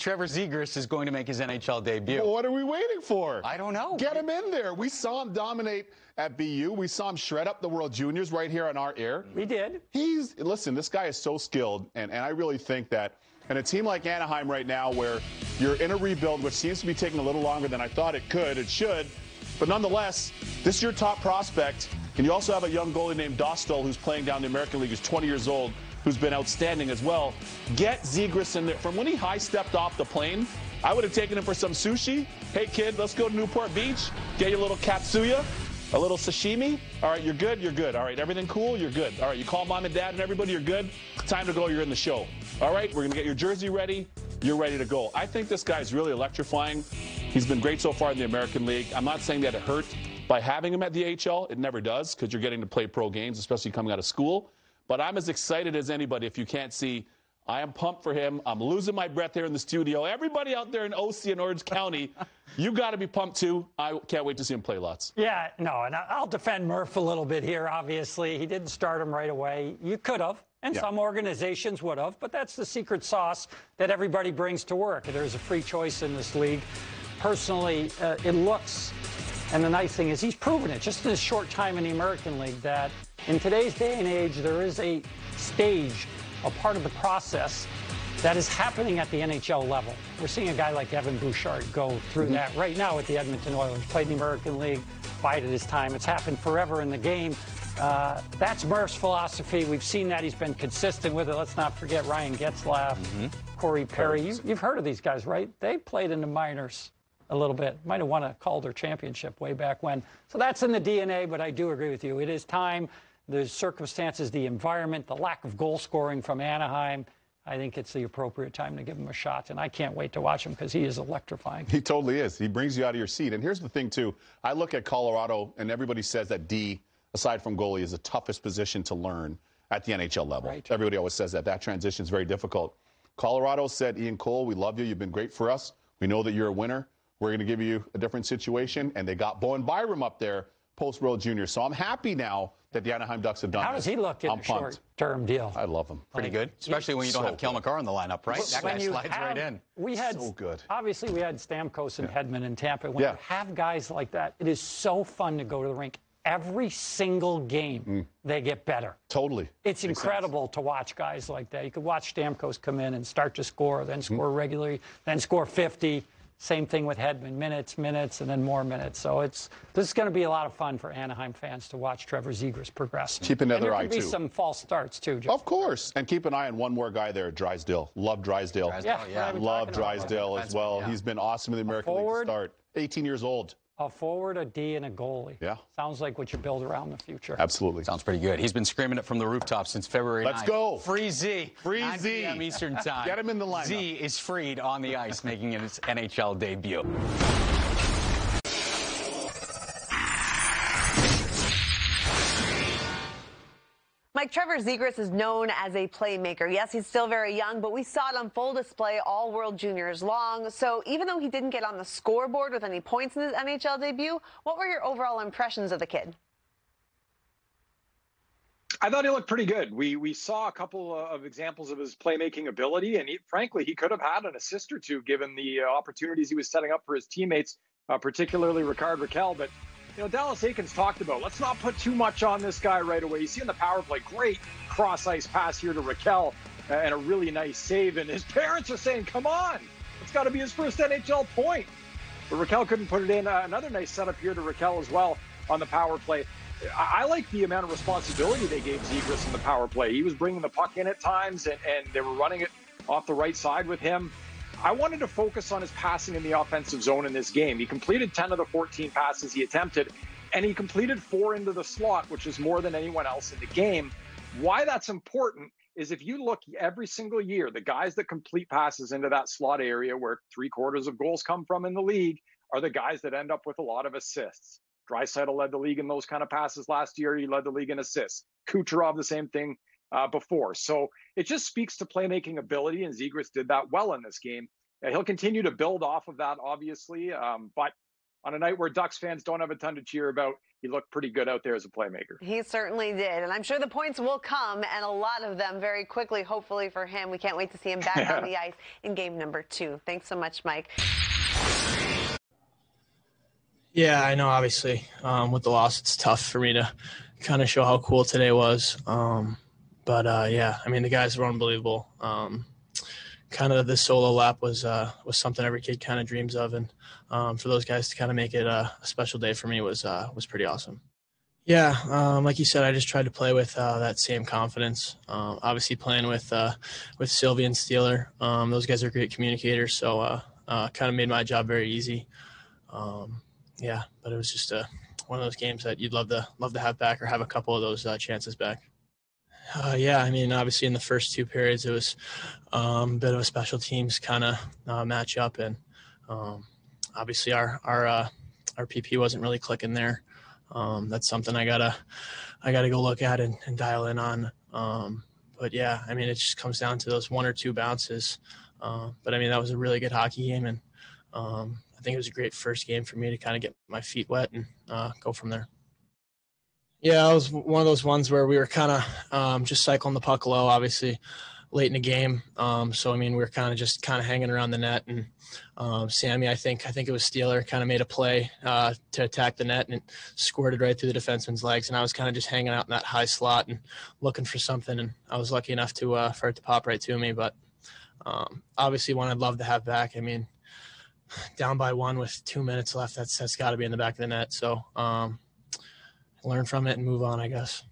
Trevor Zegras is going to make his NHL debut. Well, what are we waiting for? I don't know. Get him in there. We saw him dominate at BU. We saw him shred up the World Juniors right here on our air. We did. Listen, this guy is so skilled, and I really think that in a team like Anaheim right now where you're in a rebuild, which seems to be taking a little longer than I thought it could, it should, but nonetheless, this is your top prospect, and you also have a young goalie named Dostal who's playing down in the American League, who's 20 years old, who's been outstanding as well. Get Zegras in there. From when he high-stepped off the plane, I would have taken him for some sushi. Hey, kid, let's go to Newport Beach. Get you a little katsuya, a little sashimi. All right, you're good, you're good. All right, everything cool, you're good. All right, you call mom and dad and everybody, you're good. Time to go, you're in the show. All right, we're going to get your jersey ready. You're ready to go. I think this guy's really electrifying. He's been great so far in the American League. I'm not saying that it hurt by having him at the AHL. It never does, because you're getting to play pro games, especially coming out of school. But I'm as excited as anybody. If you can't see, I am pumped for him. I'm losing my breath here in the studio. Everybody out there in OC and Orange County, you got to be pumped too. I can't wait to see him play lots. Yeah, no, and I'll defend Murph a little bit here, obviously. He didn't start him right away. You could have, and some organizations would have, but that's the secret sauce that everybody brings to work. There's a free choice in this league. Personally, it looks, and the nice thing is he's proven it just in his short time in the American League that in today's day and age, there is a stage, a part of the process that is happening at the NHL level. We're seeing a guy like Evan Bouchard go through that right now with the Edmonton Oilers. Played in the American League, bided his time. It's happened forever in the game. That's Murph's philosophy. We've seen that. He's been consistent with it. Let's not forget Ryan Getzlaf, Corey Perry. You've heard of these guys, right? They played in the minors a little bit. Might have won a Calder championship way back when. So that's in the DNA, but I do agree with you. It is time. The circumstances, the environment, the lack of goal scoring from Anaheim, I think it's the appropriate time to give him a shot. And I can't wait to watch him because he is electrifying. He totally is. He brings you out of your seat. And here's the thing, too. I look at Colorado, and everybody says that D, aside from goalie, is the toughest position to learn at the NHL level. Right. Everybody always says that. That transition is very difficult. Colorado said, Ian Cole, we love you. You've been great for us. We know that you're a winner. We're going to give you a different situation. And they got Bowen Byram up there post-World Junior. So I'm happy now that the Anaheim Ducks have done How does he look in a short-term deal? I love him. Pretty good, especially when you don't have Kel McCarr in the lineup, right? That guy slides right in. We had, so good. Obviously, we had Stamkos and Hedman in Tampa. When you have guys like that, it is so fun to go to the rink. Every single game, they get better. Totally. It's incredible to watch guys like that. You could watch Stamkos come in and start to score, then score regularly, then score 50. Same thing with Hedman, minutes, and then more minutes. So this is going to be a lot of fun for Anaheim fans to watch Trevor Zegras progress. Keep another eye, too. There could be some false starts, too, Joe. Of course. And keep an eye on one more guy there, Drysdale. Love Drysdale. Love Drysdale as well. He's been awesome in the American League to start. 18 years old. A forward, a D, and a goalie. Yeah. Sounds like what you build around the future. Absolutely. Sounds pretty good. He's been screaming it from the rooftop since February 9th. Let's go. Free Z. Free 9 Z. p.m. Eastern Time. Get him in the lineup. Z is freed on the ice, making his NHL debut. Mike, Trevor Zegras is known as a playmaker. Yes, he's still very young, but we saw it on full display all World Juniors long. So even though he didn't get on the scoreboard with any points in his NHL debut, what were your overall impressions of the kid? I thought he looked pretty good. We saw a couple of examples of his playmaking ability, and frankly, he could have had an assist or two given the opportunities he was setting up for his teammates, particularly Rickard Rakell. But you know, Dallas Eakins talked about, let's not put too much on this guy right away. You see in the power play, great cross-ice pass here to Rakell and a really nice save. And his parents are saying, come on, it's got to be his first NHL point. But Rakell couldn't put it in. Another nice setup here to Rakell as well on the power play. I like the amount of responsibility they gave Zegras in the power play. He was bringing the puck in at times, and they were running it off the right side with him. I wanted to focus on his passing in the offensive zone in this game. He completed 10 of the 14 passes he attempted, and he completed 4 into the slot, which is more than anyone else in the game. Why that's important is if you look every single year, the guys that complete passes into that slot area where 3/4 of goals come from in the league are the guys that end up with a lot of assists. Draisaitl led the league in those kind of passes last year. He led the league in assists. Kucherov, the same thing before. So it just speaks to playmaking ability, and Zegras did that well in this game. He'll continue to build off of that, obviously, but on a night where Ducks fans don't have a ton to cheer about, he looked pretty good out there as a playmaker. He certainly did. And I'm sure the points will come, and a lot of them very quickly, hopefully for him. We can't wait to see him back on the ice in game number 2. Thanks so much, Mike. Yeah, I know, obviously, with the loss, it's tough for me to kind of show how cool today was. Yeah, I mean, the guys were unbelievable. Kind of this solo lap was something every kid kind of dreams of, and for those guys to kind of make it a special day for me was pretty awesome. Yeah, like you said, I just tried to play with that same confidence. Obviously, playing with Sylvie and Steeler, those guys are great communicators, so kind of made my job very easy. Yeah, but it was just one of those games that you'd love to have back, or have a couple of those chances back. Yeah, I mean, obviously in the first 2 periods, it was a bit of a special teams kind of matchup, and obviously our PP wasn't really clicking there. That's something I gotta go look at and dial in on. But yeah, I mean, it just comes down to those 1 or 2 bounces. But I mean, that was a really good hockey game, and I think it was a great first game for me to kind of get my feet wet and go from there. Yeah, it was one of those ones where we were kind of just cycling the puck low, obviously late in the game. So I mean, we were kind of hanging around the net, and Sammy, I think it was Steeler, kind of made a play to attack the net, and it squirted right through the defenseman's legs. And I was kind of just hanging out in that high slot and looking for something, and I was lucky enough for it to pop right to me. But obviously, one I'd love to have back. I mean, down by 1 with 2 minutes left, that's got to be in the back of the net. So learn from it and move on, I guess.